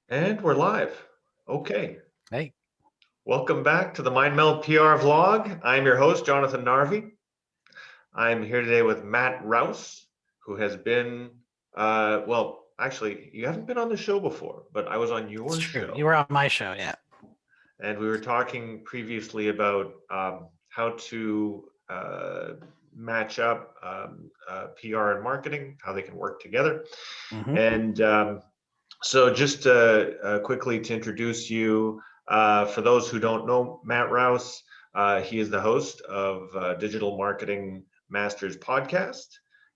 And we're live. Okay. Hey, Welcome back to the Mind Meld PR vlog. I'm your host, Jonathon Narvey. I'm here today with Matt Rouse, who has been, actually, you haven't been on the show before, but I was on it's your true. show. You were on my show, yeah. And we were talking previously about how to match up PR and marketing, how they can work together. Hmm. And So just quickly to introduce you, for those who don't know Matt Rouse, he is the host of Digital Marketing Masters podcast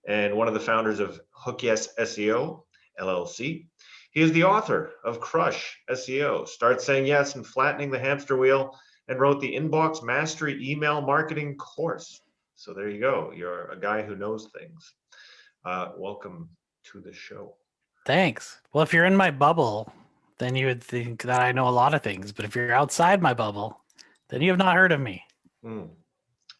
and one of the founders of Hook Yes SEO LLC. He is the author of Crush SEO, Start Saying Yes and Flattening the Hamster Wheel, and wrote the Inbox Mastery Email Marketing course. So there you go. You're a guy who knows things. Welcome to the show. Thanks. Well, if you're in my bubble, then you would think that I know a lot of things. But if you're outside my bubble, then you have not heard of me. Mm.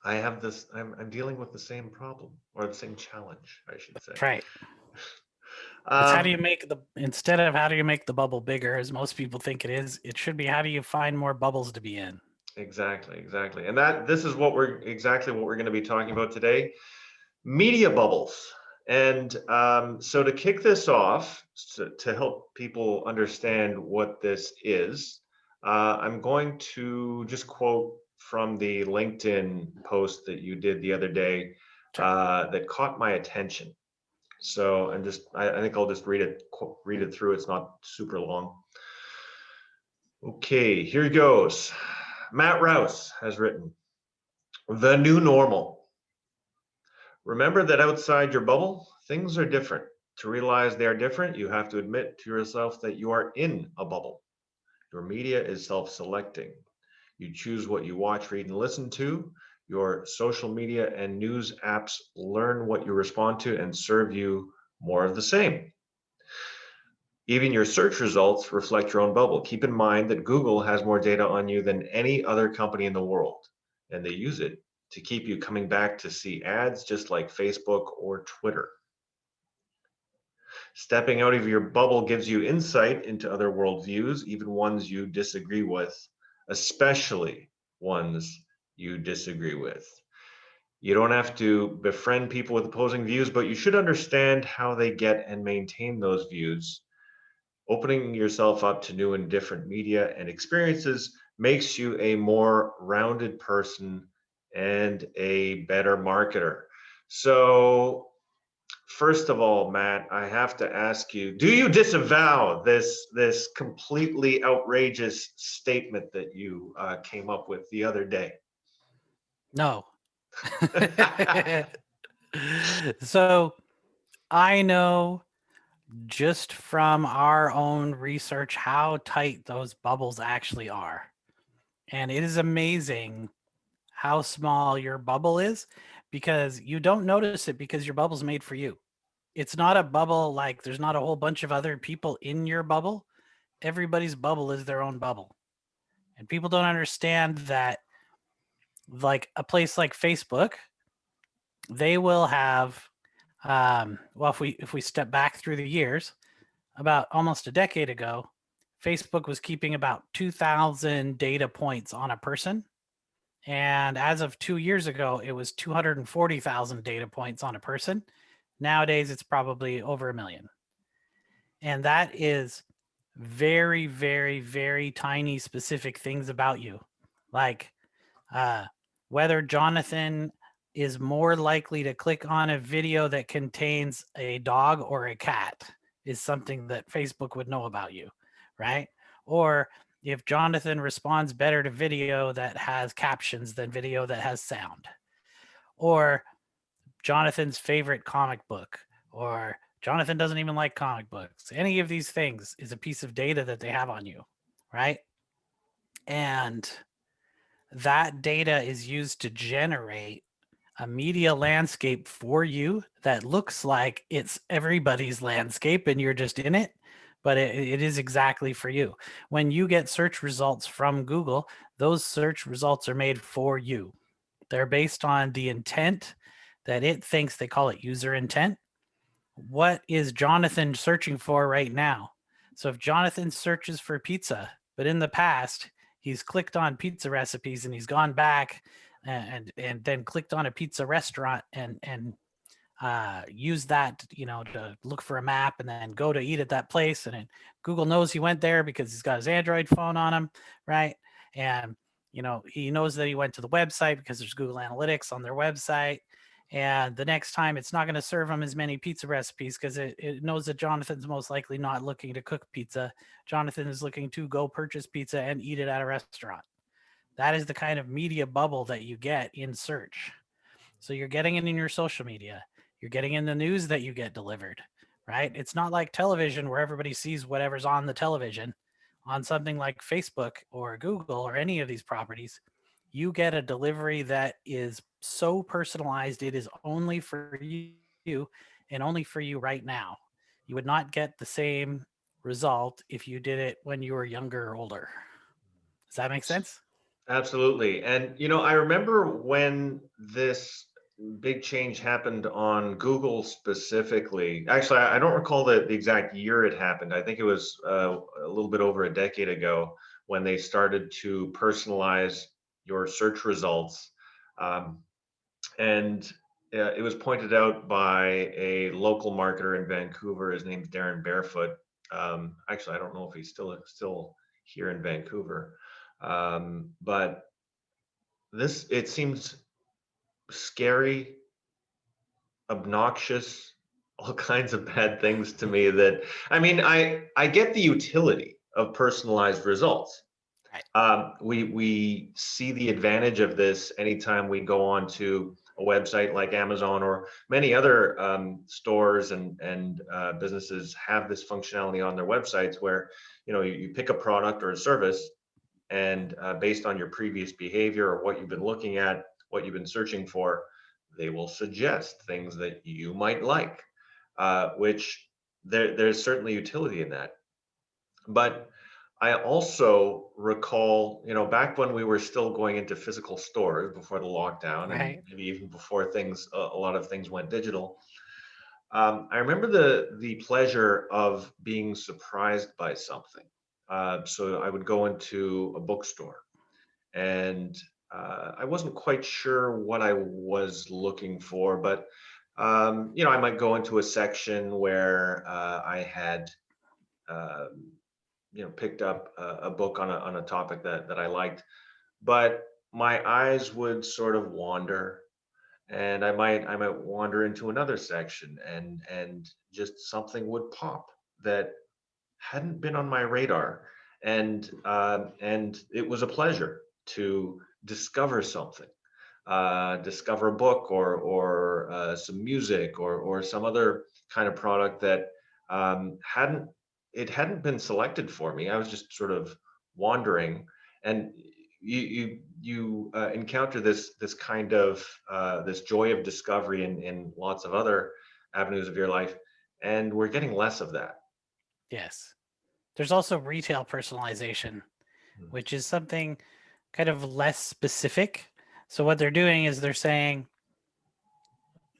I have this, I'm dealing with the same problem or the same challenge, I should say. That's right. It's how do Um, you make instead of how do you make the bubble bigger, as most people think it is, it should be how do you find more bubbles to be in? exactly. And this is exactly what we're going to be talking about today, media bubbles. And so to kick this off, to help people understand what this is, I'm going to just quote from the LinkedIn post that you did the other day Sure. that caught my attention. So I think I'll just read it through. It's not super long. Okay, here goes. Matt Rouse has written, "The new normal. Remember that outside your bubble, things are different. To realize they are different, you have to admit to yourself that you are in a bubble. Your media is self-selecting. You choose what you watch, read, and listen to. Your social media and news apps learn what you respond to and serve you more of the same. Even your search results reflect your own bubble. Keep in mind that Google has more data on you than any other company in the world, and they use it to keep you coming back to see ads just like Facebook or Twitter. Stepping out of your bubble gives you insight into other worldviews, even ones you disagree with, especially ones you disagree with. You don't have to befriend people with opposing views, but you should understand how they get and maintain those views. Opening yourself up to new and different media and experiences makes you a more rounded person and a better marketer. So, first of all, Matt, I have to ask you, do you disavow this completely outrageous statement that you came up with the other day? No. So I know just from our own research how tight those bubbles actually are. And it is amazing how small your bubble is because you don't notice it because your bubble's made for you. It's not a bubble like there's not a whole bunch of other people in your bubble. Everybody's bubble is their own bubble. And people don't understand that, like a place like Facebook, they will have well, if we step back through the years, about almost a decade ago, Facebook was keeping about 2,000 data points on a person. And as of 2 years ago, it was 240,000 data points on a person. Nowadays, it's probably over a million. And that is very, very, very tiny specific things about you. Like uh, whether Jonathan is more likely to click on a video that contains a dog or a cat is something that Facebook would know about you, right? Or if Jonathan responds better to video that has captions than video that has sound, or Jonathan's favorite comic book, or Jonathan doesn't even like comic books. Any of these things is a piece of data that they have on you, right? And that data is used to generate a media landscape for you that looks like it's everybody's landscape and you're just in it, but it is exactly for you. When you get search results from Google, those search results are made for you. They're based on the intent that it thinks. They call it user intent. What is Jonathan searching for right now? So if Jonathan searches for pizza, but in the past he's clicked on pizza recipes and he's gone back and then clicked on a pizza restaurant and use that, to look for a map and then go to eat at that place. And then Google knows he went there because he's got his Android phone on him, right? And, he knows that he went to the website because there's Google Analytics on their website. And the next time it's not going to serve him as many pizza recipes because it knows that Jonathan's most likely not looking to cook pizza. Jonathan is looking to go purchase pizza and eat it at a restaurant. That is the kind of media bubble that you get in search. So you're getting it in your social media. You're getting in the news that you get delivered, right? It's not like television where everybody sees whatever's on the television. On something like Facebook or Google or any of these properties, you get a delivery that is so personalized, it is only for you and only for you right now. You would not get the same result if you did it when you were younger or older. Does that make sense? Absolutely. And, I remember when this big change happened on Google specifically. Actually, I don't recall the exact year it happened. I think it was a little bit over a decade ago when they started to personalize your search results. Um, and it was pointed out by a local marketer in Vancouver. His name's Darren Barefoot. Actually, I don't know if he's still here in Vancouver. But it seems scary, obnoxious, all kinds of bad things to me that, I mean, I get the utility of personalized results. Right. We see the advantage of this anytime we go on to a website like Amazon or many other stores and businesses have this functionality on their websites where, you pick a product or a service and based on your previous behavior or what you've been looking at, what you've been searching for, they will suggest things that you might like, which there's certainly utility in that. But I also recall, back when we were still going into physical stores before the lockdown and Right. maybe even before a lot of things went digital. I remember the pleasure of being surprised by something. So I would go into a bookstore and I wasn't quite sure what I was looking for, but I might go into a section where I had picked up a book on a topic that I liked, but my eyes would sort of wander, and I might wander into another section, and just something would pop that hadn't been on my radar, and it was a pleasure to discover something, discover a book or some music or some other kind of product that hadn't been selected for me. I was just sort of wandering, and you encounter this kind of this joy of discovery in lots of other avenues of your life, and we're getting less of that. Yes. There's also retail personalization, Mm, which is something kind of less specific. So what they're doing is they're saying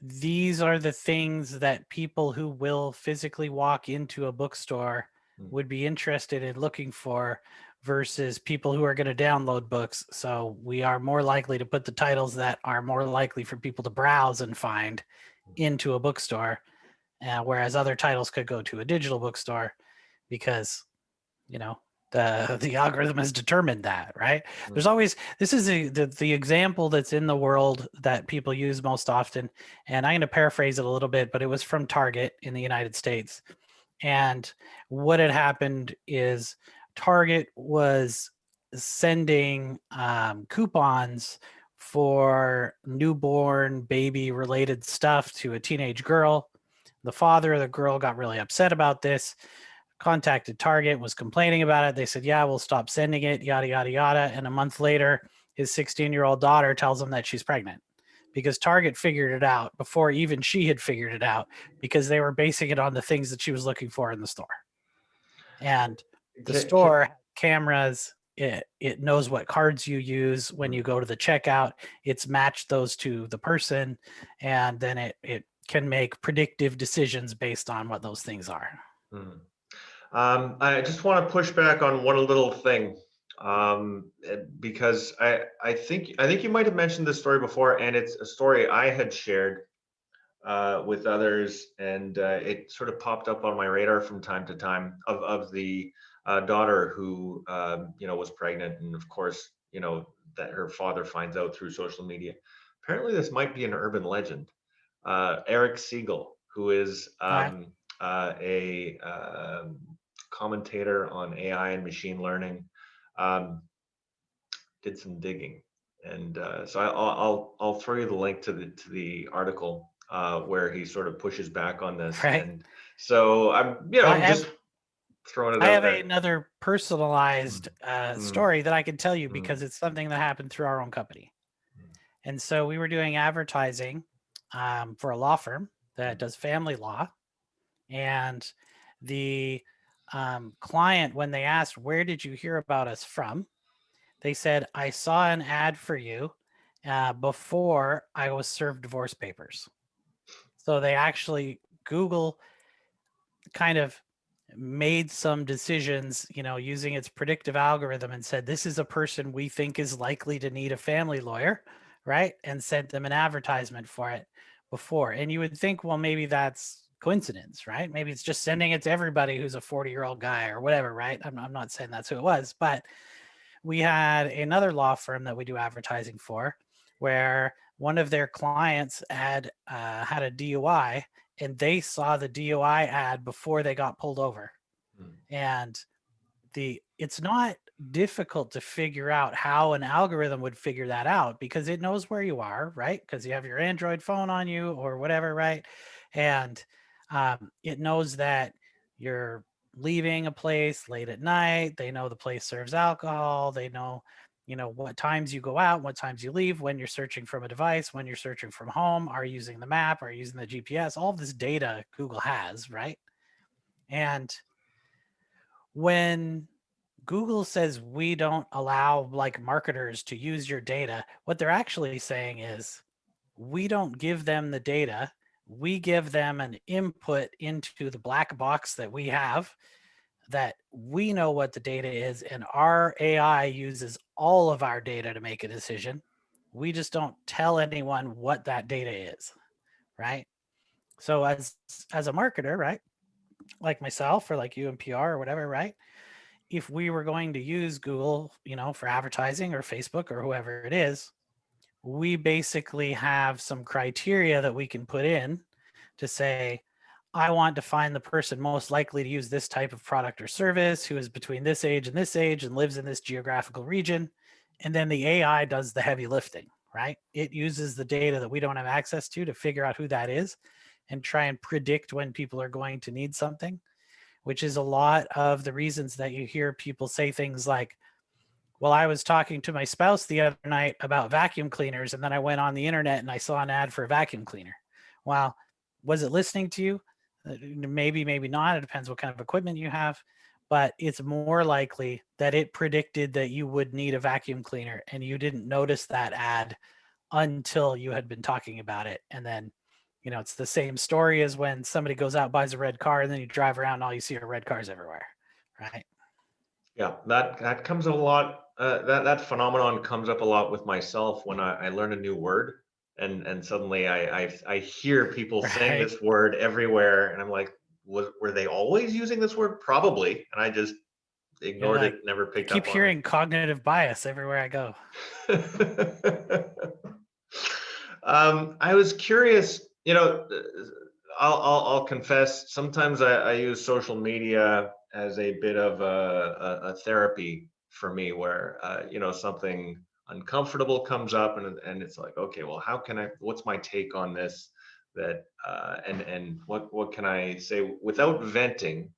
these are the things that people who will physically walk into a bookstore mm, would be interested in looking for versus people who are going to download books. So we are more likely to put the titles that are more likely for people to browse and find into a bookstore, whereas other titles could go to a digital bookstore because you know the algorithm has determined that, right? There's mm, always, this is the example that's in the world that people use most often, and I'm going to paraphrase it a little bit, but it was from Target in the United States. And what had happened is Target was sending coupons for newborn baby related stuff to a teenage girl. The father of the girl got really upset about this, contacted Target, was complaining about it. They said, yeah, we'll stop sending it, yada, yada, yada. And a month later, his 16-year-old daughter tells him that she's pregnant because Target figured it out before even she had figured it out because they were basing it on the things that she was looking for in the store. And the store cameras, it knows what cards you use when mm, you go to the checkout. It's matched those to the person, and then it can make predictive decisions based on what those things are. mm. I just want to push back on one little thing, because I think you might have mentioned this story before, and it's a story I had shared with others, and it sort of popped up on my radar from time to time of the daughter who was pregnant, and of course that her father finds out through social media. Apparently, this might be an urban legend. Eric Siegel, who is All right. a commentator on AI and machine learning, um, did some digging, and so I'll throw you the link to the article where he sort of pushes back on this, Right. and so I'm I just have throwing it I out have there. another personalized Mm, story that I can tell you mm, because it's something that happened through our own company. And so we were doing advertising for a law firm that mm, does family law, and the client, when they asked, "Where did you hear about us from?" they said, "I saw an ad for you before I was served divorce papers." So they actually Google kind of made some decisions, using its predictive algorithm, and said, "This is a person we think is likely to need a family lawyer," right? And sent them an advertisement for it before. And you would think, well, maybe that's coincidence, right? Maybe it's just sending it to everybody who's a 40-year-old guy or whatever, right? I'm not saying that's who it was, but we had another law firm that we do advertising for where one of their clients had a DUI, and they saw the DUI ad before they got pulled over. mm. And it's not difficult to figure out how an algorithm would figure that out because it knows where you are, right? Because you have your Android phone on you or whatever, right? And it knows that you're leaving a place late at night. They know the place serves alcohol. They know, what times you go out, what times you leave, when you're searching from a device, when you're searching from home, are you using the map, are you using the GPS? All of this data Google has, right? And when Google says we don't allow like marketers to use your data, what they're actually saying is we don't give them the data. We give them an input into the black box that we have, that we know what the data is, and our AI uses all of our data to make a decision. We just don't tell anyone what that data is, right? So as a marketer, right? Like myself or like you in PR or whatever, right? If we were going to use Google, for advertising or Facebook or whoever it is, we basically have some criteria that we can put in to say, I want to find the person most likely to use this type of product or service who is between this age and lives in this geographical region. And then the AI does the heavy lifting, right? It uses the data that we don't have access to figure out who that is and try and predict when people are going to need something, which is a lot of the reasons that you hear people say things like, well, I was talking to my spouse the other night about vacuum cleaners, and then I went on the internet and I saw an ad for a vacuum cleaner. Well, was it listening to you? Maybe, maybe not. It depends what kind of equipment you have. But it's more likely that it predicted that you would need a vacuum cleaner and you didn't notice that ad until you had been talking about it. And then, it's the same story as when somebody goes out, buys a red car, and then you drive around and all you see are red cars everywhere, right? Yeah, that comes a lot. That phenomenon comes up a lot with myself when I learn a new word, and suddenly I hear people saying Right. this word everywhere, and I'm like, were they always using this word? Probably, and I just You're ignored like, it, never I picked keep up on hearing cognitive bias everywhere I go. it. I was curious, I'll confess, sometimes I use social media as a bit of a therapy for me where, something uncomfortable comes up and it's like, okay, well, what's my take on this? And what can I say without venting?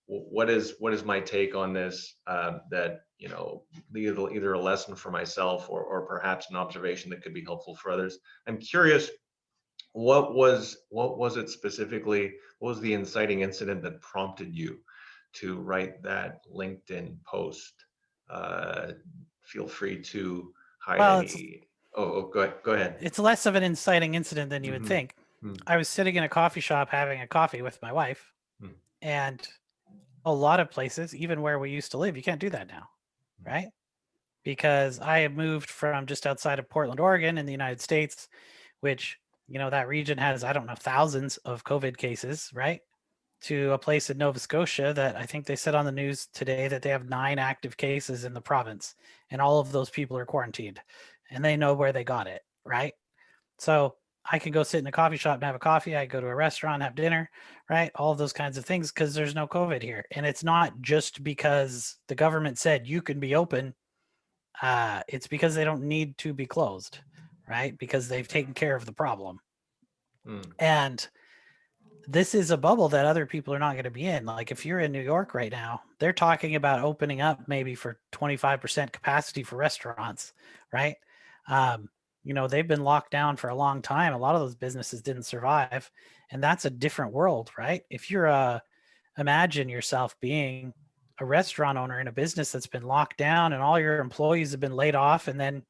What is my take on this, that either a lesson for myself or perhaps an observation that could be helpful for others. I'm curious, what was it specifically, what was the inciting incident that prompted you to write that LinkedIn post? uh, Feel free to hide Well, it's any. Oh, go ahead. it's less of an inciting incident than you would Hmm. think. I was sitting in a coffee shop having a coffee with my wife, and a lot of places, even where we used to live, you can't do that now, right? Because I have moved from just outside of Portland, Oregon in the United States, which, that region has, I don't know, thousands of COVID cases, right? To a place in Nova Scotia that I think they said on the news today that they have 9 active cases in the province, and all of those people are quarantined and they know where they got it, right? So I can go sit in a coffee shop and have a coffee. I go to a restaurant, have dinner, right? All of those kinds of things because there's no COVID here. And it's not just because the government said you can be open. It's because they don't need to be closed, right? Because they've taken care of the problem. Mm. And this is a bubble that other people are not going to be in. Like if you're in New York right now, they're talking about opening up maybe for 25% capacity for restaurants, right? Um, they've been locked down for a long time. A lot of those businesses didn't survive, and that's a different world, right? If you're imagine yourself being a restaurant owner in a business that's been locked down and all your employees have been laid off, and then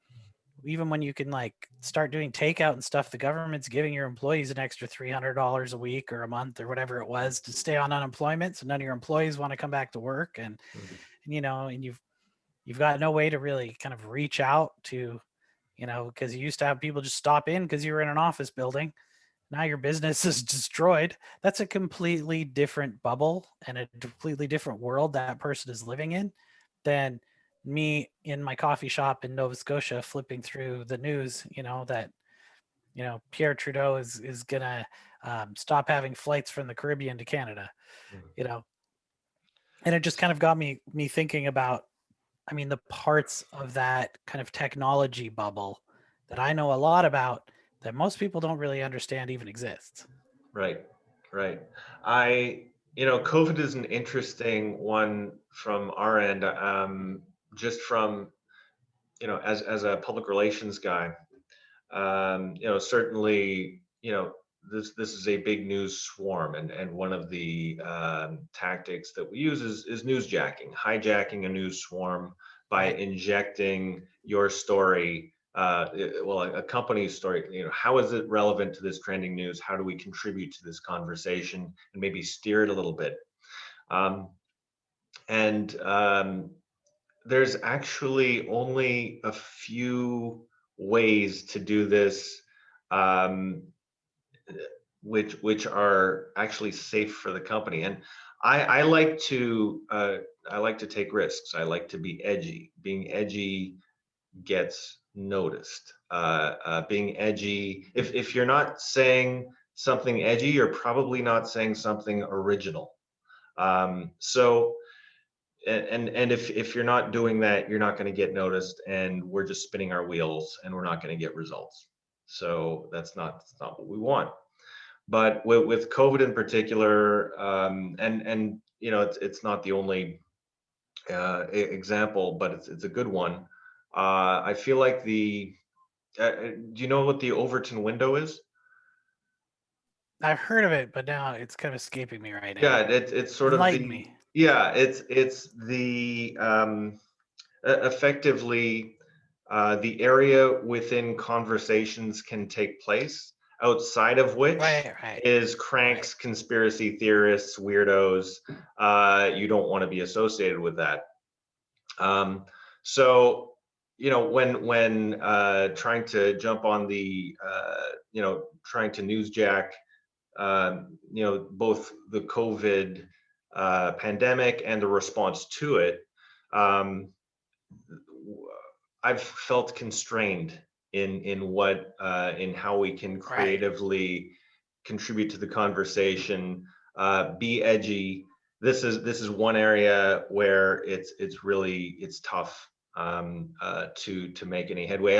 even when you can like start doing takeout and stuff, the government's giving your employees an extra $300 a week or a month or whatever it was to stay on unemployment. So none of your employees want to come back to work, Mm. and you've got no way to really kind of reach out to, because you used to have people just stop in because you were in an office building. Now your business is destroyed. That's a completely different bubble and a completely different world that person is living in than me in my coffee shop in Nova Scotia flipping through the news, that Pierre Trudeau is gonna stop having flights from the Caribbean to Canada, Mm. you know, and it just kind of got me thinking about, I mean, the parts of that kind of technology bubble that I know a lot about that most people don't really understand even exists. Right, right. COVID is an interesting one from our end, just from, as a public relations guy. Certainly, this is a big news swarm, and one of the tactics that we use is newsjacking, hijacking a news swarm by Right. injecting your story, well, a company's story. How is it relevant to this trending news? How do we contribute to this conversation and maybe steer it a little bit? Um, and There's actually only a few ways to do this, um, which are actually safe for the company. And I like to take risks. I like to be edgy. Being edgy gets noticed. Being edgy, if you're not saying something edgy, you're probably not saying something original. So and if you're not doing that, you're not going to get noticed, and we're just spinning our wheels, and we're not going to get results. So that's not what we want. But with COVID in particular, and it's not the only example, but it's a good one. I feel like do you know what the Overton window is? I've heard of it, but now it's kind of escaping me right Yeah, now. it's sort of Enlighten the me. yeah, it's the effectively the area within conversations can take place, outside of which Right, right, is right. cranks, conspiracy theorists, weirdos. You don't want to be associated with that. Um, so, when trying to jump on trying to newsjack, both the COVID pandemic and the response to it, um, I've felt constrained in how we can Right. creatively contribute to the conversation, be edgy. This is one area where it's tough, to make any headway.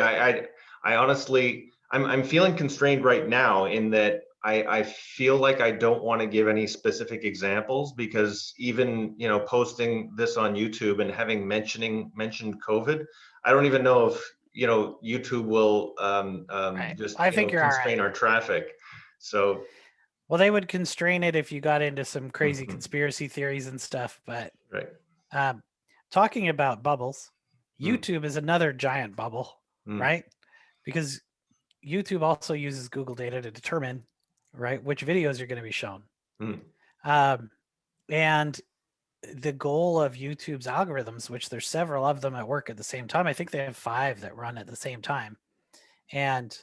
I honestly, I'm feeling constrained right now in that I feel like I don't want to give any specific examples, because even posting this on YouTube and having mentioned COVID, I don't even know if YouTube will Right. just I think you're all constrain right. our traffic. So Well, they would constrain it if you got into some crazy mhm, conspiracy theories and stuff. But right. um, talking about bubbles, Mm, YouTube is another giant bubble, mm, right? Because YouTube also uses Google data to determine, right, which videos are going to be shown. mm, Um, and the goal of YouTube's algorithms, which there's several of them at work at the same time. I think they have 5 that run at the same time. And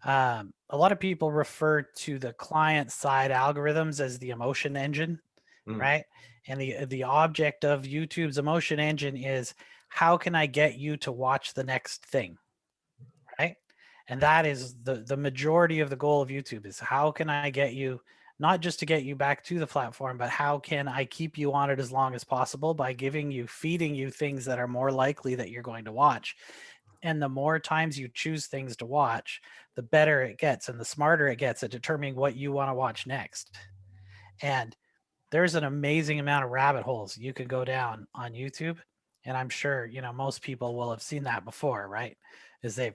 a lot of people refer to the client side algorithms as the emotion engine, Mm, right? And the object of YouTube's emotion engine is how can I get you to watch the next thing, right? And that is the majority of the goal of YouTube is how can I get you not just to get you back to the platform, but how can I keep you on it as long as possible by feeding you things that are more likely that you're going to watch. And the more times you choose things to watch, the better it gets and the smarter it gets at determining what you want to watch next. And there's an amazing amount of rabbit holes you could go down on YouTube. And I'm sure, most people will have seen that before, right? Is they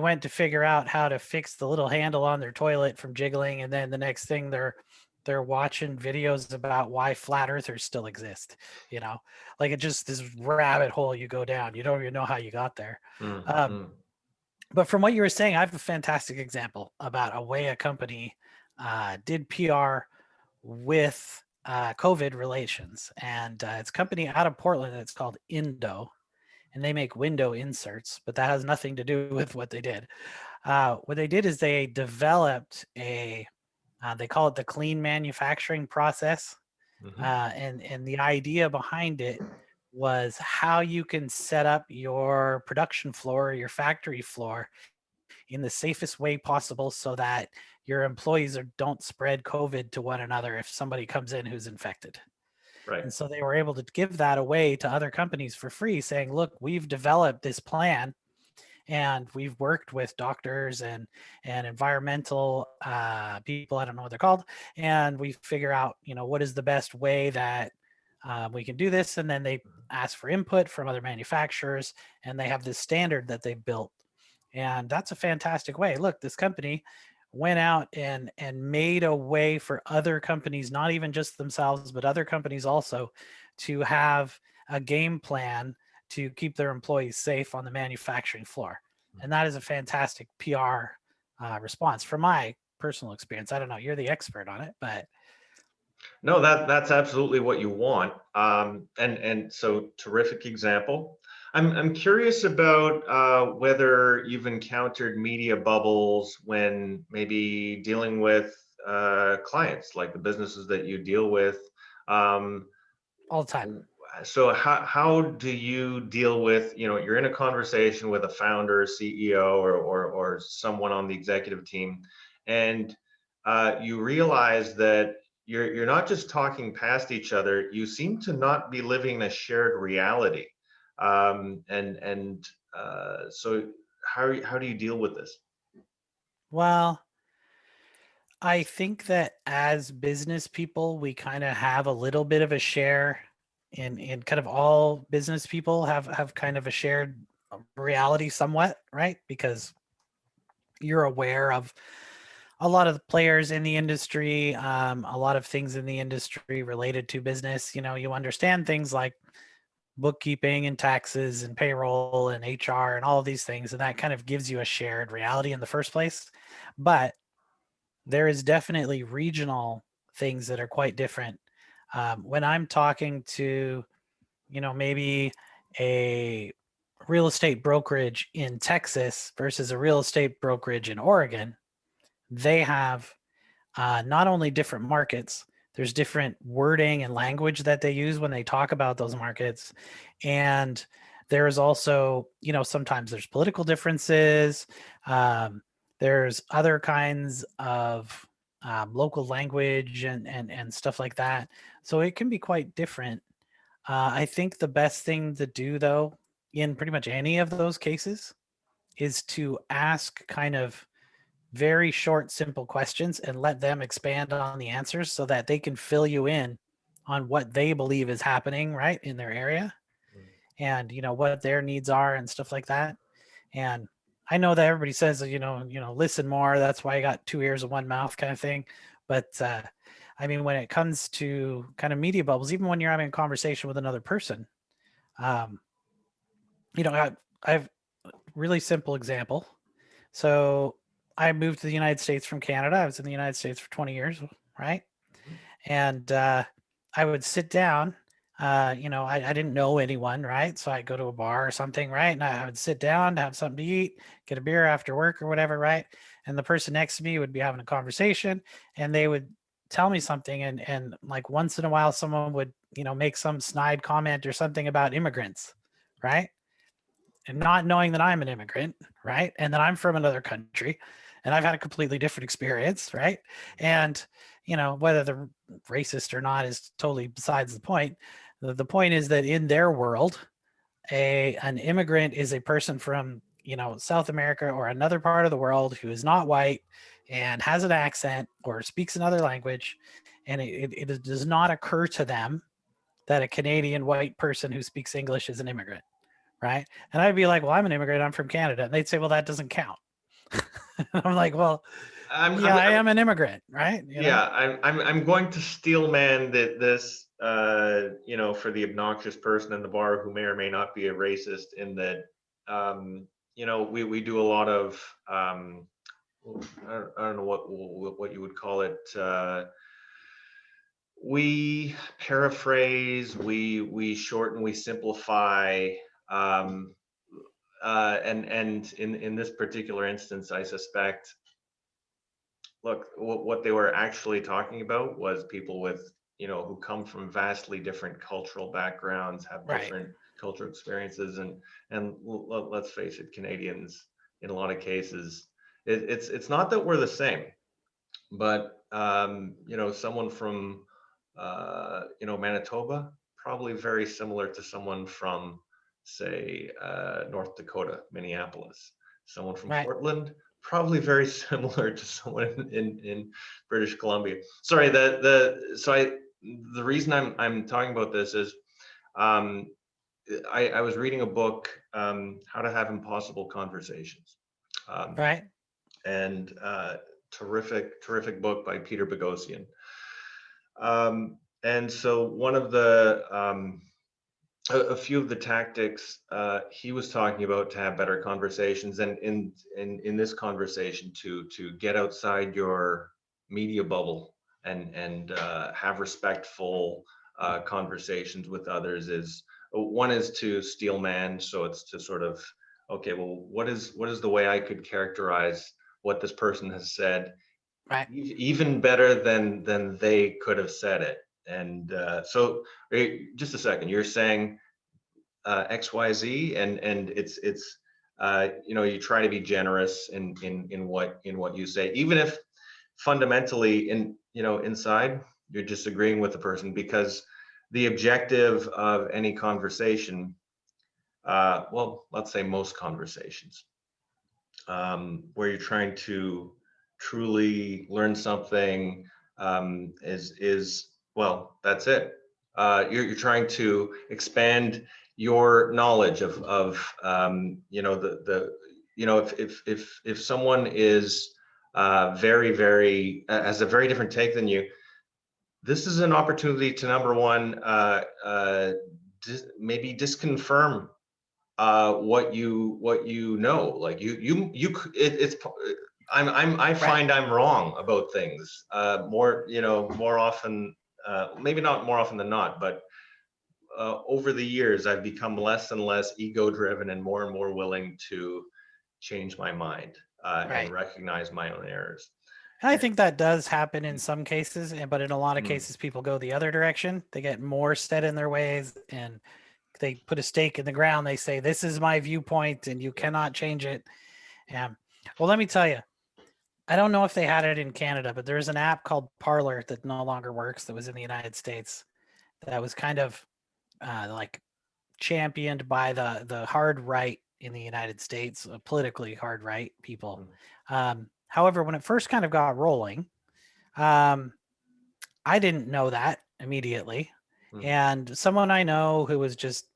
went to figure out how to fix the little handle on their toilet from jiggling, and then the next thing they're watching videos about why flat earthers still exist, you know, like it just this rabbit hole you go down. You don't even know how you got there. mm, Um, mm. but from what you were saying, I have a fantastic example about a way a company did PR with COVID relations. And it's a company out of Portland that's called Indo, and they make window inserts, but that has nothing to do with what they did. What they did is they developed they call it the clean manufacturing process. Mhm. And the idea behind it was how you can set up your production floor, your factory floor in the safest way possible so that your employees don't spread COVID to one another if somebody comes in who's infected. Right. And so they were able to give that away to other companies for free, saying, look, we've developed this plan and we've worked with doctors and environmental people, I don't know what they're called, and we figure out, what is the best way that we can do this. And then they ask for input from other manufacturers, and they have this standard that they've built. And that's a fantastic way. Look, this company went out and made a way for other companies, not even just themselves, but other companies also, to have a game plan to keep their employees safe on the manufacturing floor. And that is a fantastic PR response from my personal experience. I don't know, you're the expert on it, but No, that's absolutely what you want. And so terrific example. I'm curious about whether you've encountered media bubbles when maybe dealing with clients, like the businesses that you deal with. Um, all the time. so how do you deal with, you're in a conversation with a founder, CEO, or someone on the executive team, and you realize that you're not just talking past each other, you seem to not be living a shared reality. So how do you deal with this? Well, I think that as business people, we kind of have a little bit of a share in kind of all business people have kind of a shared reality somewhat, right? Because you're aware of a lot of the players in the industry, a lot of things in the industry related to business. You understand things like bookkeeping and taxes and payroll and HR and all of these things, and that kind of gives you a shared reality in the first place. But there is definitely regional things that are quite different. When I'm talking to, maybe a real estate brokerage in Texas versus a real estate brokerage in Oregon, they have not only different markets, there's different wording and language that they use when they talk about those markets. And there's also, sometimes there's political differences. Um, there's other kinds of local language and stuff like that. So it can be quite different. I think the best thing to do, though, in pretty much any of those cases, is to ask kind of very short, simple questions and let them expand on the answers so that they can fill you in on what they believe is happening right in their area, and what their needs are and stuff like that. And I know that everybody says, listen more, that's why I got 2 ears and one mouth kind of thing. But I mean, when it comes to kind of media bubbles, even when you're having a conversation with another person, um, I've really simple example. So I moved to the United States from Canada. I was in the United States for 20 years, right? And I would sit down I didn't know anyone, right? So I'd go to a bar or something, right? And I would sit down to have something to eat, get a beer after work or whatever, right? And the person next to me would be having a conversation and they would tell me something. And like once in a while, someone would, make some snide comment or something about immigrants, right? And not knowing that I'm an immigrant, right? And that I'm from another country and I've had a completely different experience, right? And, whether they're racist or not is totally besides the point. The point is that in their world, an immigrant is a person from, South America or another part of the world who is not white and has an accent or speaks another language. And it does not occur to them that a Canadian white person who speaks English is an immigrant, right? And I'd be like, well, I'm an immigrant. I'm from Canada. And they'd say, well, that doesn't count. I'm like, well, I'm, yeah, I'm, I I'm am an immigrant, right? yeah, I'm going to steel man this, for the obnoxious person in the bar who may or may not be a racist. In that, we do a lot of, I don't know what you would call it. We paraphrase, we shorten, we simplify. Um, and in this particular instance, I suspect, look, what they were actually talking about was people with, who come from vastly different cultural backgrounds, have Right. different cultural experiences, and let's face it, Canadians in a lot of cases, it's not that we're the same, but someone from Manitoba, probably very similar to someone from, say, North Dakota, Minneapolis. Someone from Right. Portland, probably very similar to someone in British Columbia. Sorry, the reason I'm talking about this is, um, I was reading a book, How to Have Impossible Conversations, um, Right. and terrific book by Peter Boghossian. And so one of a few of the tactics he was talking about to have better conversations, and in this conversation to get outside your media bubble and have respectful conversations with others, is one is to steel man. So it's to sort of, okay, well, what is the way I could characterize what this person has said Right. even better than they could have said it. And so, just a second, you're saying XYZ, and it's you try to be generous in what you say, even if fundamentally inside you're disagreeing with the person, because the objective of any conversation, well, let's say most conversations, where you're trying to truly learn something, is, well, that's it. You're trying to expand your knowledge of if someone is very has a very different take than you, this is an opportunity to, number one, maybe disconfirm what you know. Like it's I Right. find I'm wrong about things more often, maybe not more often than not, but over the years I've become less and less ego driven and more willing to change my mind, and Right. recognize my own errors. And I And, think that does happen in some cases, but in a lot of mm, cases, people go the other direction. They get more set in their ways and they put a stake in the ground. They say, this is my viewpoint and you yeah. cannot change it. Yeah. Well, let me tell you, I don't know if they had it in Canada, but there's an app called Parlor that no longer works that was in the United States that was kind of like championed by the hard right in the United States, politically hard right people. Mm, However, when it first kind of got rolling, um, I didn't know that immediately, mm, and someone I know who was just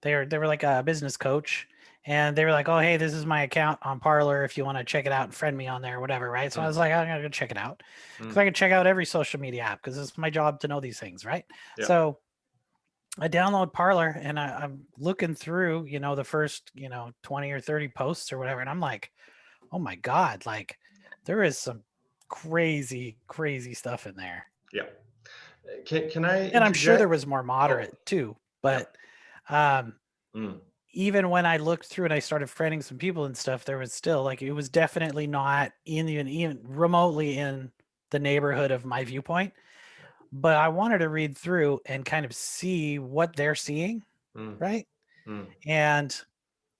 they were like a business coach, and they were like, "Oh, hey, this is my account on Parlor. If you want to check it out and friend me on there, or whatever." Right? So I was mm, like, "I'm gonna go check it out," because mm, I can check out every social media app because it's my job to know these things, right? yeah. So I download Parlor and I'm looking through, the first, 20 or 30 posts or whatever. And I'm like, oh my God, like there is some crazy, crazy stuff in there. Yeah. Can I And I'm sure there interject? was more moderate too, Yeah. but um, Mm, even when I looked through and I started friending some people and stuff, there was still like it was definitely not even remotely in the neighborhood of my viewpoint. But I wanted to read through and kind of see what they're seeing, mm, right? mm, And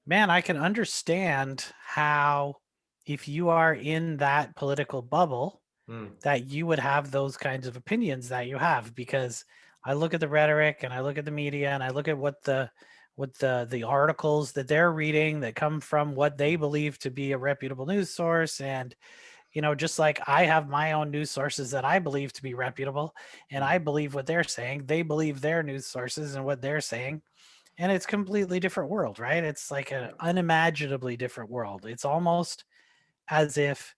man, I can understand how if you are in that political bubble, mm, that you would have those kinds of opinions that you have, because I look at the rhetoric and I look at the media and I look at what the articles that they're reading that come from what they believe to be a reputable news source. And just like I have my own news sources that I believe to be reputable, and I mm, believe what they're saying, they believe their news sources and what they're saying, and it's completely different world, right? It's like an yeah. unimaginably different world. It's almost as if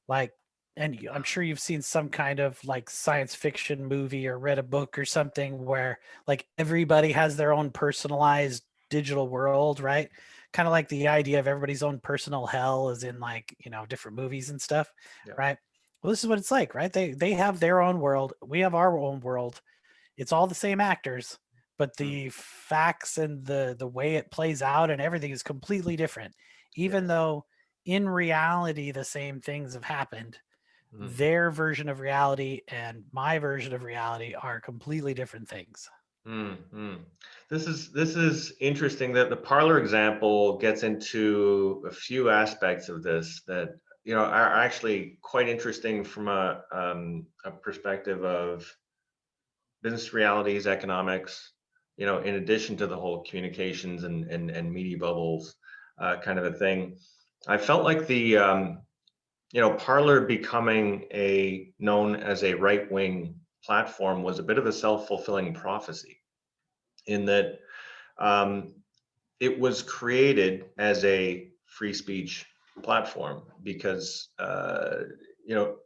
like, and I'm sure you've seen some kind of like science fiction movie or read a book or something where like everybody has their own personalized digital world, right? Kind of like the idea of everybody's own personal hell is in like, different movies and stuff, Yeah. right? Well, this is what it's like, right? They have their own world, we have our own world. It's all the same actors, but Mm, the facts and the way it plays out and everything is completely different. Even yes. though in reality the same things have happened, Mm, their version of reality and my version of reality are completely different things. mm, mm. This is interesting that the parlor example gets into a few aspects of this that are actually quite interesting from a perspective of business realities, economics, in addition to the whole communications and media bubbles kind of a thing. I felt like the Parler becoming a known as a right wing platform was a bit of a self fulfilling prophecy in that um, it was created as a free speech platform because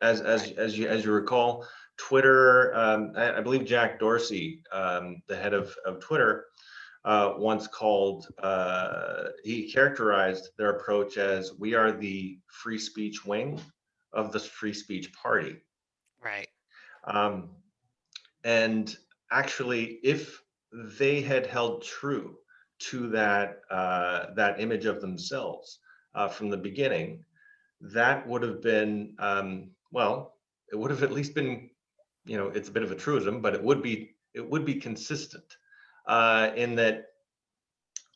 as you recall, Twitter. I believe Jack Dorsey, the head of Twitter, once called. He characterized their approach as "We are the free speech wing of the free speech party." Right. Um, and actually, if they had held true to that image of themselves from the beginning, that would have been well, it would have at least been, it's a bit of a truism, but it would be consistent in that,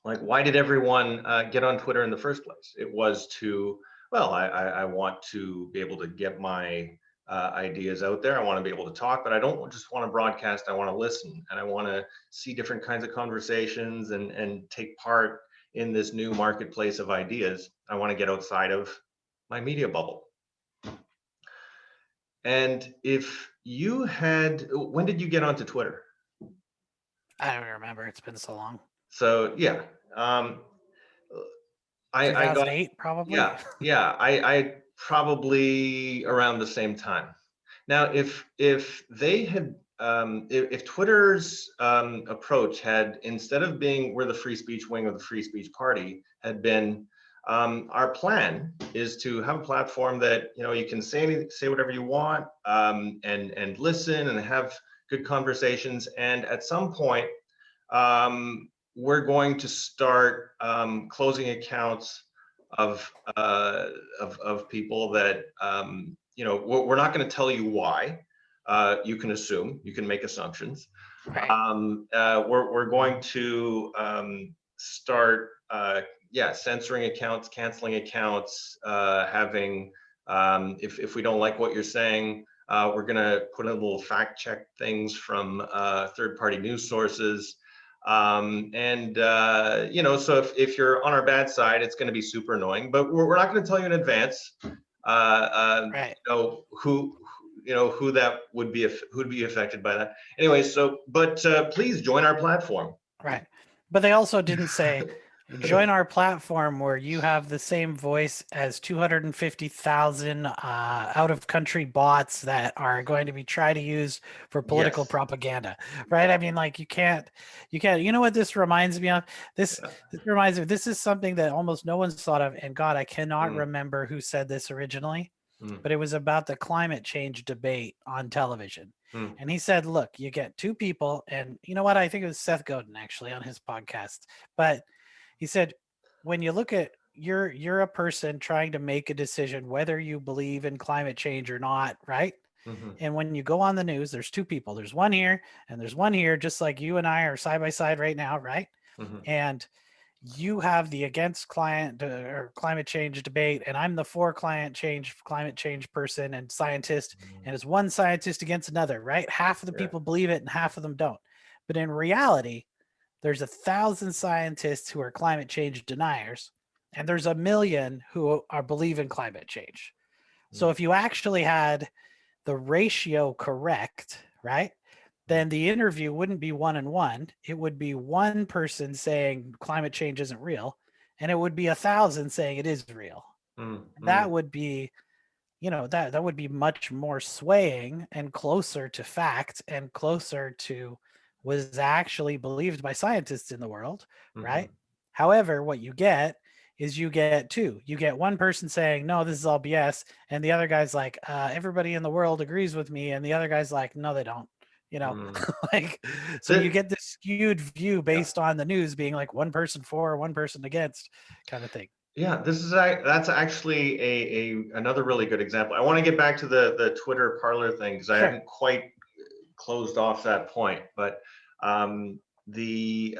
like, why did everyone get on Twitter in the first place? It was to, well, I want to be able to get my ideas out there. I want to be able to talk, but I don't just want to broadcast. I want to listen, and I want to see different kinds of conversations and take part in this new marketplace of ideas. I want to get outside of my media bubble. And if you had, when did you get onto Twitter? I don't remember. It's been so long. So yeah, um, I got. 2008, probably. Yeah, I probably around the same time. Now, if they had, if Twitter's approach had, instead of being we're the free speech wing of the free speech party, had been our plan is to have a platform that you can say whatever you want, and listen and have good conversations, and at some point we're going to start closing accounts of of people that we're not going to tell you why. You can assume, you can make assumptions. Right. We're going to start yeah, censoring accounts, canceling accounts, having if we don't like what you're saying, we're going to put in little fact check things from third party news sources. And so if you're on our bad side, it's going to be super annoying, but we're not going to tell you in advance Right. who that would be, who'd be affected by that anyway. So but please join our platform. Right. But they also didn't say, join our platform where you have the same voice as 250,000 out of country bots that are going to be tried to use for political Yes. propaganda. Right. I mean, like you can't, you know what this reminds me of? This, Yeah. this reminds me, this is something that almost no one's thought of. And God, I cannot Mm, remember who said this originally. Mm, but it was about the climate change debate on television. mm, And he said, look, you get two people, and you know what? I think it was Seth Godin actually on his podcast. But he said, when you look at you're a person trying to make a decision whether you believe in climate change or not, right? mhm, And when you go on the news, there's two people. There's one here and there's one here, just like you and I are side by side right now, right? mhm, And you have the against client or climate change debate, and I'm the for climate change person and scientist, and it's one scientist against another, right? Half of the yeah, people believe it and half of them don't. But in reality, there's 1,000 scientists who are climate change deniers, and there's 1 million who are believe in climate change. So mm, if you actually had the ratio correct, right? mm, Then the interview wouldn't be 1 and 1. It would be one person saying climate change isn't real, and it would be 1,000 saying it is real. mm, mm, That would be, that would be much more swaying and closer to fact and closer to was actually believed by scientists in the world, mhm, right? However, what you get is you get two. You get one person saying, no, this is all BS. And the other guy's like, everybody in the world agrees with me. And the other guy's like, no, they don't. You know, mm. like, so you That, get this skewed view yeah. based on the news being like one person for, one person against kind of thing. Yeah, that's actually a another really good example. I want to get back to the Twitter parlor thing because I Sure. hadn't quite closed off that point. But um, the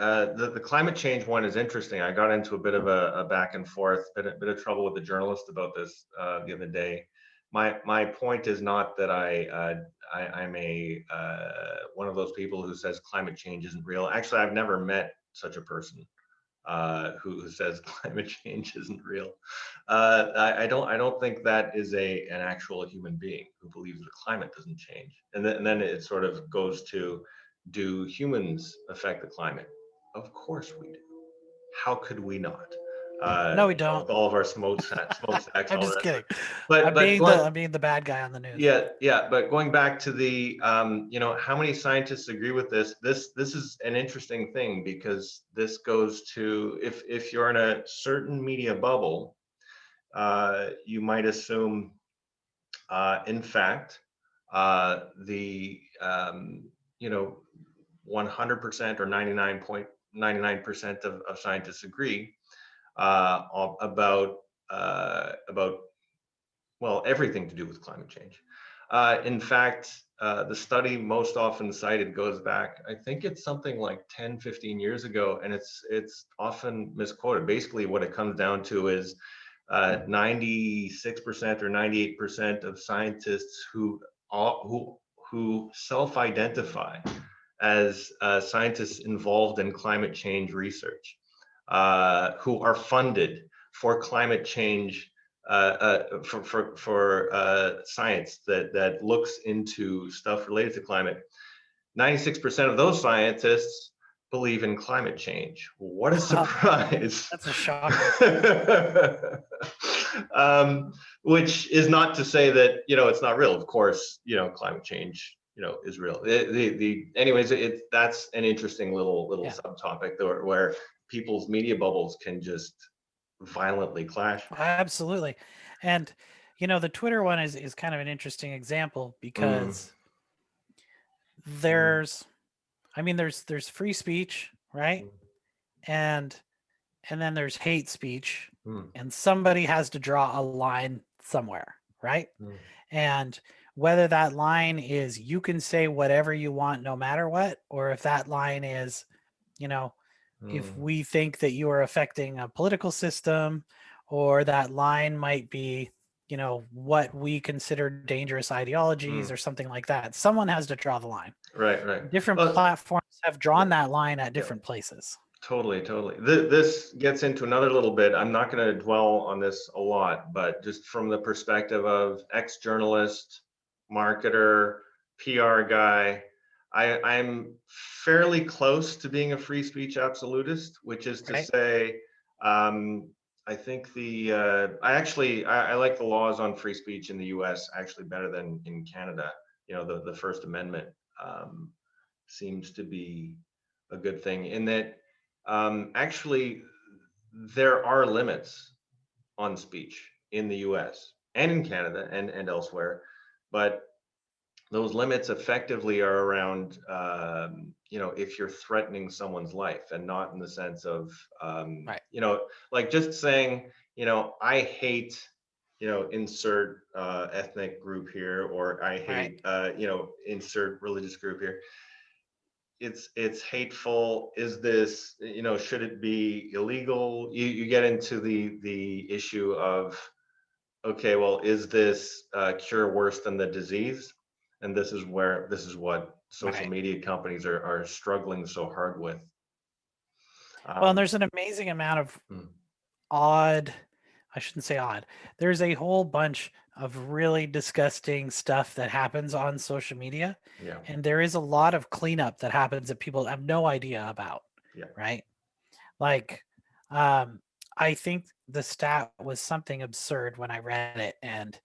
climate change one is interesting. I got into a bit of a back and forth, bit of trouble with the journalist about this the other day. My point is not that I'm a one of those people who says climate change isn't real. Actually, I've never met such a person who says climate change isn't real. I don't think that is an actual human being who believes the climate doesn't change. And then it sort of goes to, do humans affect the climate? Of course we do. How could we not? No, we don't. All of our smokestacks, I'm all just that stuff. kidding. I'm But being going, the bad guy on the news. yeah, but going back to the, how many scientists agree with this? This is an interesting thing because this goes to, if you're in a certain media bubble, you might assume, in fact, the, 100% or 99.99% of scientists agree about well, everything to do with climate change. In fact, the study most often cited goes back, I think it's something like 10, 15 years ago, and it's often misquoted. Basically, what it comes down to is 96% or 98% of scientists who self-identify as scientists involved in climate change research, who are funded for climate change, for science that looks into stuff related to climate. 96% of those scientists believe in climate change. What a surprise. That's a shocker. Which is not to say that, it's not real. Of course, climate change, is real. Anyways, that's an interesting little Yeah, subtopic where people's media bubbles can just violently clash. absolutely. And the Twitter one is kind of an interesting example Mm, because mm, there's there's free speech, right? And then there's hate speech, mm, and somebody has to draw a line somewhere, right? mm, And whether that line is you can say whatever you want no matter what, or if that line is, you know, if mm, we think that you are affecting a political system, or that line might be, what we consider dangerous ideologies mm. or something like that. Someone has to draw the line. Right, right. Different Well, platforms have yeah, drawn that line at yeah, different places. totally, totally. This gets into another little bit. I'm not going to dwell on this a lot, but just from the perspective of ex-journalist, marketer, PR guy, I'm fairly close to being a free speech absolutist, which is to Right. say, um, I think I like the laws on free speech in the US actually better than in Canada. The First Amendment um, seems to be a good thing in that, actually there are limits on speech in the US. and in Canada and elsewhere. But those limits effectively are around, if you're threatening someone's life, and not in the sense of, Right. like just saying, I hate, insert ethnic group here, or I Right. hate, insert religious group here. It's hateful. Is this, should it be illegal? You get into the issue of, okay, well, is this cure worse than the disease? And this is what social Right. media companies are struggling so hard with. Well, and Um, there's an amazing amount of mm, odd, I shouldn't say odd. There's a whole bunch of really disgusting stuff that happens on social media. yeah, And there is a lot of cleanup that happens that people have no idea about. yeah, Right. Like, um, I think the stat was something absurd when I read it, and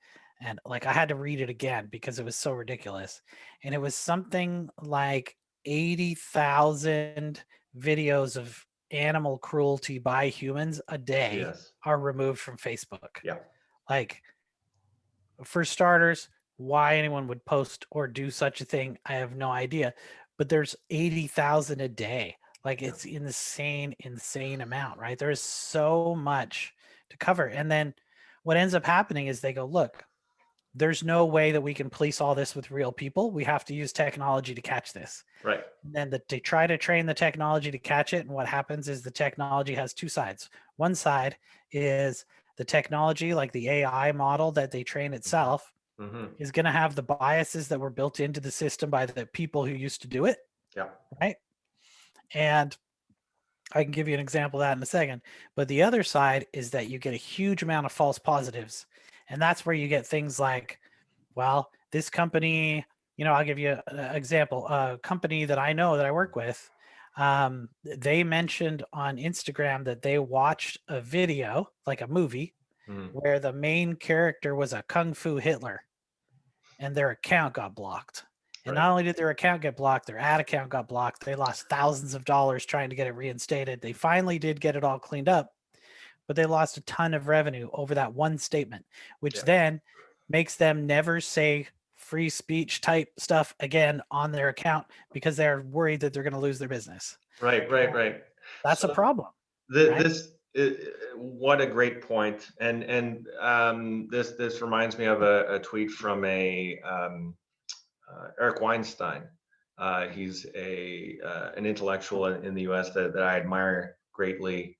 like I had to read it again because it was so ridiculous. And it was something like 80,000 videos of animal cruelty by humans a day yes, are removed from Facebook. yeah, Like, for starters, why anyone would post or do such a thing, I have no idea. But there's 80,000 a day. Like, yeah, it's insane, insane amount, right? There is so much to cover. And then what ends up happening is they go, look, there's no way that we can police all this with real people. We have to use technology to catch this. right, And then they try to train the technology to catch it. And what happens is the technology has two sides. One side is the technology, like the AI model that they train itself, hmm, is going to have the biases that were built into the system by the people who used to do it, yeah, right? And I can give you an example of that in a second. But the other side is that you get a huge amount of false positives. And that's where you get things like, well, this company, I'll give you an example. A company that I know that I work with, they mentioned on Instagram that they watched a video, like a movie, mm, where the main character was a Kung Fu Hitler, and their account got blocked. And right, not only did their account get blocked, their ad account got blocked. They lost thousands of dollars trying to get it reinstated. They finally did get it all cleaned up, but they lost a ton of revenue over that one statement, which yeah, then makes them never say free speech type stuff again on their account because they're worried that they're going to lose their business. right, right, right. That's a So problem, the, right? this what a great point. And this reminds me of a tweet from a Eric Weinstein. He's an intellectual in the U.S. that I admire greatly,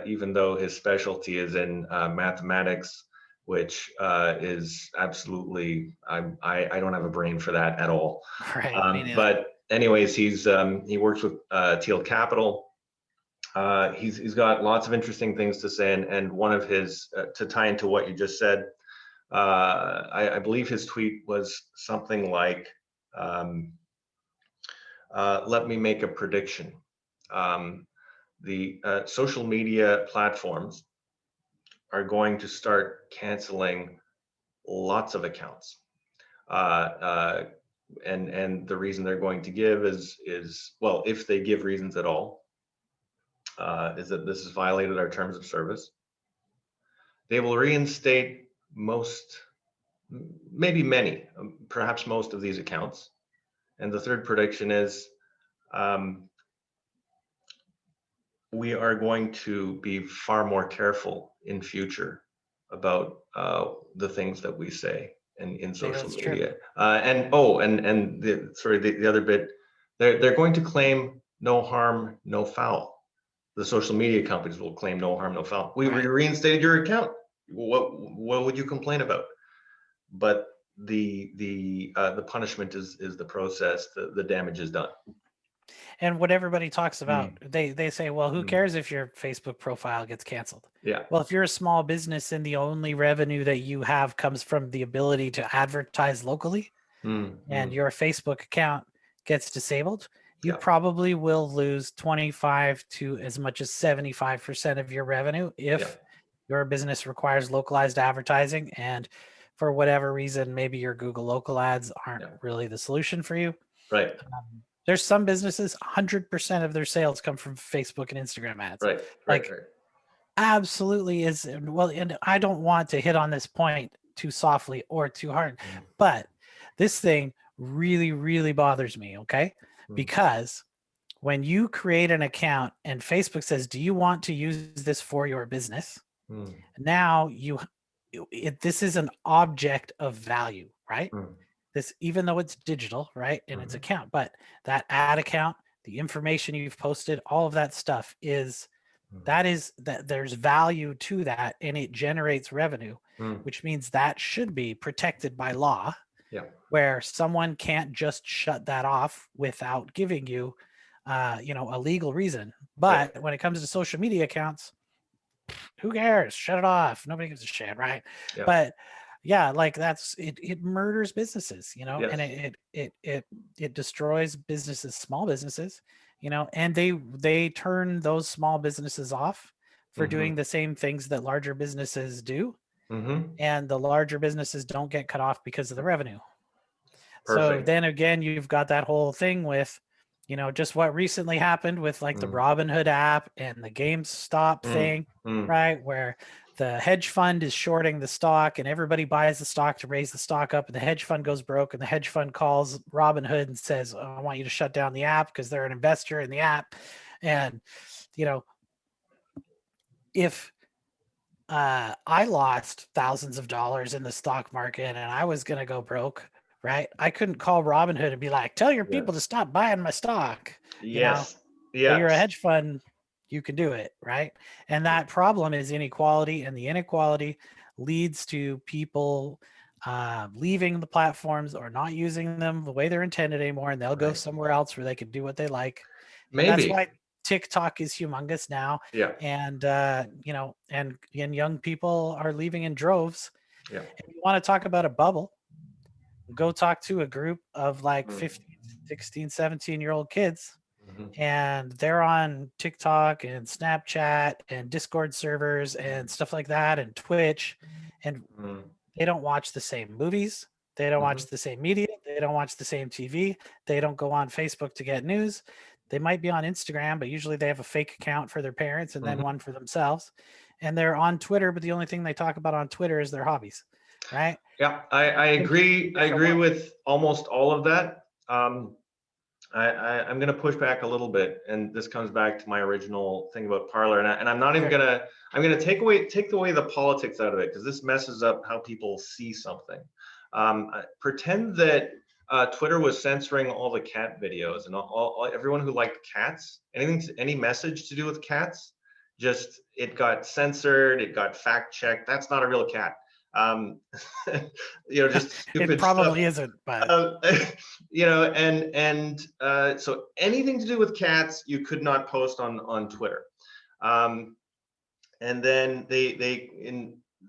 even though his specialty is in mathematics, which is absolutely, I don't have a brain for that at all. Right. Me neither. But anyways, he works with Teal Capital. He's got lots of interesting things to say, and one of his, to tie into what you just said, I believe his tweet was something like, um, let me make a prediction. The social media platforms are going to start canceling lots of accounts. And the reason they're going to give is, well, if they give reasons at all, is that this has violated our terms of service. They will reinstate most, maybe many, perhaps most of these accounts. And the third prediction is, um, we are going to be far more careful in future about the things that we say in Yeah, social that's true. media. The other bit, they're going to claim no harm, no foul. The social media companies will claim no harm, no foul. We Right. reinstated your account. What would you complain about? But the punishment is the process. The damage is done. And what everybody talks about, Mm, they say, well, who mm, cares if your Facebook profile gets canceled? yeah. Well, if you're a small business and the only revenue that you have comes from the ability to advertise locally, Mm, and mm, your Facebook account gets disabled, you yeah. probably will lose 25 to as much as 75% of your revenue Yeah. if your business requires localized advertising. And for whatever reason, maybe your Google local ads aren't Yeah. really the solution for you. Right. There's some businesses, 100% of their sales come from Facebook and Instagram ads. Right. Right. Like, Right. absolutely is. Well, and I don't want to hit on this point too softly or too hard. Mm. But this thing really, really bothers me, okay? Mm. Because when you create an account and Facebook says, do you want to use this for your business? Mm. Now this is an object of value, right? Mm. This, even though it's digital, right? And it's Mhm. account, but that ad account, the information you've posted, all of that stuff is that there's value to that, and it generates revenue, Mm. which means that should be protected by law, Yeah. where someone can't just shut that off without giving you a legal reason. But when it comes to social media accounts, who cares? Shut it off. Nobody gives a shit, right? Yeah. But yeah, like that's it murders businesses, Yes. and it destroys businesses, small businesses, and they turn those small businesses off for Mhm. doing the same things that larger businesses do, Mm-hmm. and the larger businesses don't get cut off because of the revenue. So Perfect. then again, you've got that whole thing with, just what recently happened with like the Mm. Robinhood app and the GameStop Mm. thing, Mm. right? Where the hedge fund is shorting the stock and everybody buys the stock to raise the stock up, and the hedge fund goes broke, and the hedge fund calls Robinhood and says, oh, I want you to shut down the app because they're an investor in the app. And, if I lost thousands of dollars in the stock market and I was going to go broke, right? I couldn't call Robinhood and be like, tell your people to Yes. stop buying my stock, Yes. but you're a Yes. hedge fund, you can do it, right? And that problem is inequality, and the inequality leads to people leaving the platforms or not using them the way they're intended anymore, and they'll go Right. somewhere else where they can do what they like. And that's Maybe. why TikTok is humongous now, Yeah. and and young people are leaving in droves. Yeah. If you want to talk about a bubble, go talk to a group of like Mm. 15, 16, 17-year-old kids, Mhm. and they're on TikTok and Snapchat and Discord servers and stuff like that, and Twitch, and Mm. they don't watch the same movies. They don't watch Mhm. the same media. They don't watch the same TV. They don't go on Facebook to get news. They might be on Instagram, but usually they have a fake account for their parents and then Mhm. one for themselves. And they're on Twitter, but the only thing they talk about on Twitter is their hobbies, right? Yeah, I agree. I Different agree world. with almost all of that. I'm going to push back a little bit, and this comes back to my original thing about Parlor. And I'm not even Sure. gonna. I'm going to take away the politics out of it, because this messes up how people see something. Pretend that Twitter was censoring all the cat videos and everyone who liked cats. Any message to do with cats, just it got censored. It got fact checked. That's not a real cat. Um, just It stupid stuff. probably isn't, but So anything to do with cats, you could not post on Twitter. And then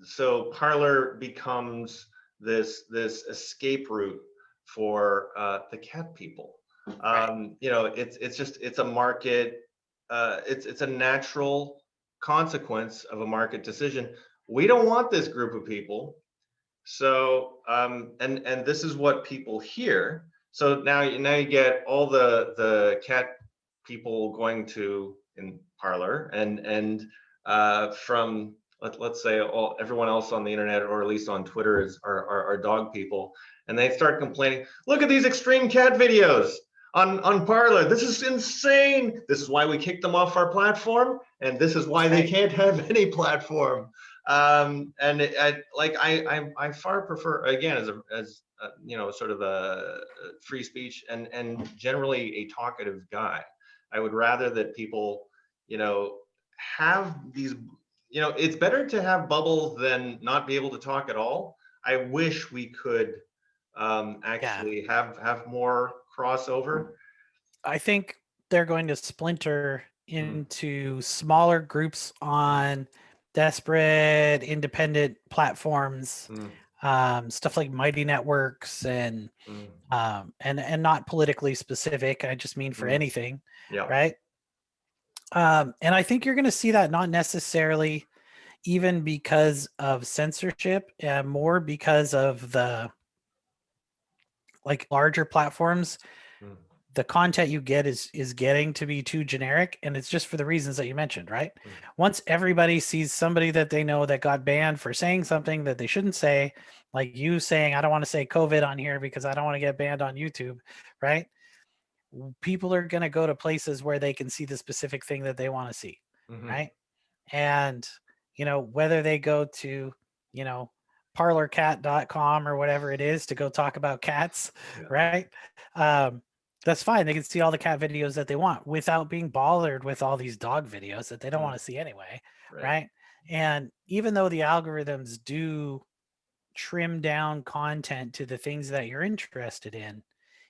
so Parler becomes this escape route for the cat people. right. It's a market. It's a natural consequence of a market decision. We don't want this group of people. So and this is what people hear. So now you get all the cat people going to in Parlor, and from let's say everyone else on the internet, or at least on Twitter, are dog people, and they start complaining. Look at these extreme cat videos on Parlor. This is insane. This is why we kicked them off our platform, and this is why they Right. can't have any platform. I far prefer, again, sort of a free speech and generally a talkative guy. I would rather that people, have these, it's better to have bubbles than not be able to talk at all. I wish we could Yeah. actually have more crossover. I think they're going to splinter Mm. into smaller groups on desperate independent platforms, Mm. stuff like Mighty Networks, Mm. and not politically specific. I just mean for Mm. anything, Yeah. right? And I think you're going to see that not necessarily even because of censorship, more because of the like larger platforms. Mm. the content you get is getting to be too generic, and it's just for the reasons that you mentioned, right? Once everybody sees somebody that they know that got banned for saying something that they shouldn't say, like you saying, I don't want to say COVID on here because I don't want to get banned on YouTube, right? People are going to go to places where they can see the specific thing that they want to see, right? And, whether they go to, parlorcat.com or whatever it is to go talk about cats, right? That's fine. They can see all the cat videos that they want without being bothered with all these dog videos that they don't want to see anyway, right? And even though the algorithms do trim down content to the things that you're interested in,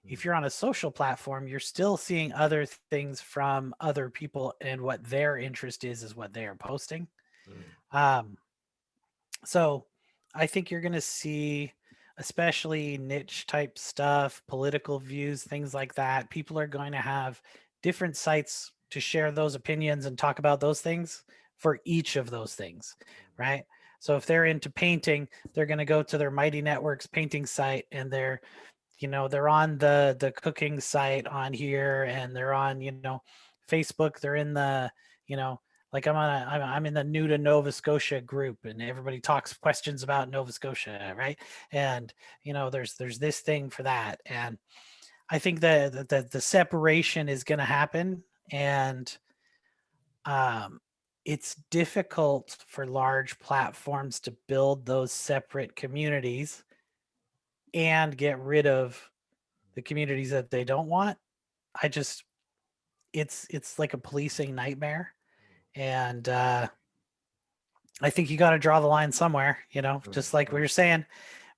if you're on a social platform, you're still seeing other things from other people, and what their interest is what they are posting. So I think you're going to see, especially niche type stuff, political views, things like that. People are going to have different sites to share those opinions and talk about those things for each of those things, right? So if they're into painting, they're going to go to their Mighty Networks painting site, and they're on the cooking site on here, and they're on, Facebook. They're in the, like I'm in the New to Nova Scotia group, and everybody talks questions about Nova Scotia, right? And there's this thing for that, and I think that the separation is going to happen, and it's difficult for large platforms to build those separate communities and get rid of the communities that they don't want. It's like a policing nightmare, and I think you got to draw the line somewhere, just like we were saying.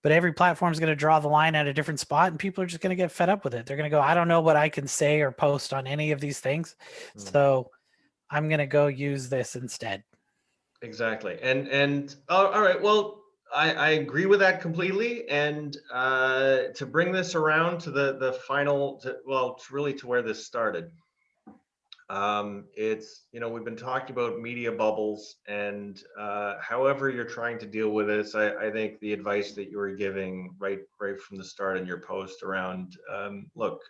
But every platform is going to draw the line at a different spot, and people are just going to get fed up with it. They're going to go, I don't know what I can say or post on any of these things, so I'm going to go use this instead. Exactly. And all right. Well, I agree with that completely. And to bring this around to the final, it's really to where this started. It's, we've been talking about media bubbles, and however you're trying to deal with this, I think the advice that you were giving right from the start in your post around, look,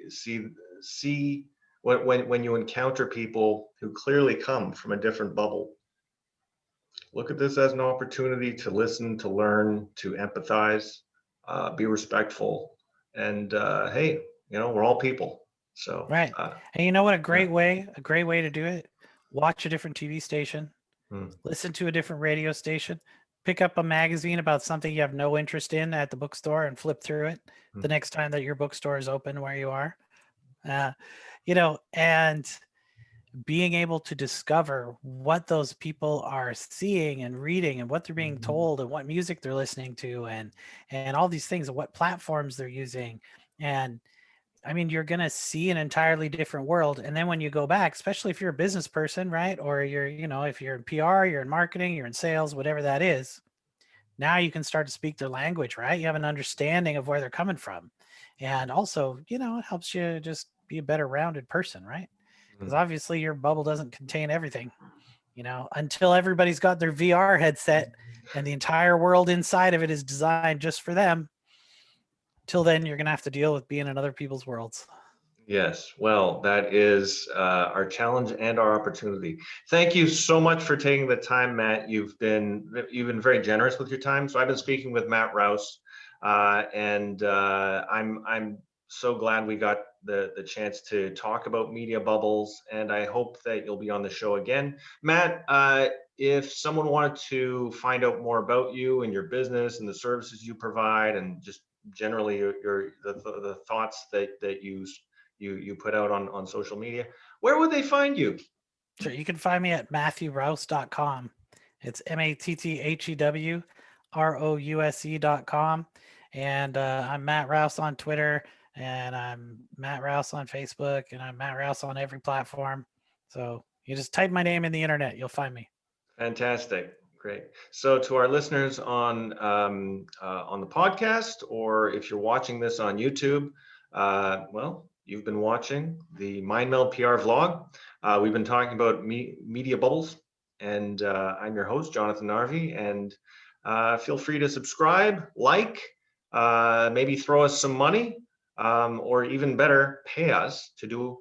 see when you encounter people who clearly come from a different bubble, look at this as an opportunity to listen, to learn, to empathize, be respectful, and hey, we're all people. So right. And you know what? A great way to do it: watch a different TV station, listen to a different radio station, pick up a magazine about something you have no interest in at the bookstore, and flip through it the next time that your bookstore is open where you are. And being able to discover what those people are seeing and reading, and what they're being told, and what music they're listening to, and all these things, and what platforms they're using. And I mean, you're going to see an entirely different world. And then when you go back, especially if you're a business person, right? Or you're, if you're in PR, you're in marketing, you're in sales, whatever that is, now you can start to speak their language, right? You have an understanding of where they're coming from. And also, it helps you just be a better rounded person, right? Because obviously your bubble doesn't contain everything, until everybody's got their VR headset and the entire world inside of it is designed just for them. Till then, you're going to have to deal with being in other people's worlds. Yes, well, that is our challenge and our opportunity. Thank you so much for taking the time, Matt. You've been very generous with your time. So I've been speaking with Matt Rouse, and I'm so glad we got the chance to talk about media bubbles, and I hope that you'll be on the show again. Matt, if someone wanted to find out more about you and your business and the services you provide, and just generally the thoughts that you put out on social media, where would they find you? Sure. You can find me at MatthewRouse.com. It's MatthewRouse.com. And I'm Matt Rouse on Twitter, and I'm Matt Rouse on Facebook, and I'm Matt Rouse on every platform. So you just type my name in the internet, you'll find me. Fantastic. Great. So to our listeners on the podcast, or if you're watching this on YouTube, you've been watching the Mind Meld PR vlog. We've been talking about media bubbles, and I'm your host, Jonathon Narvey, and feel free to subscribe, like, maybe throw us some money. or even better, pay us to do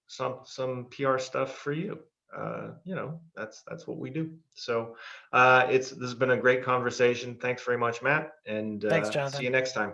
some PR stuff for you. That's what we do. So this has been a great conversation. Thanks very much, Matt, and Thanks, see Jonathan. you next time.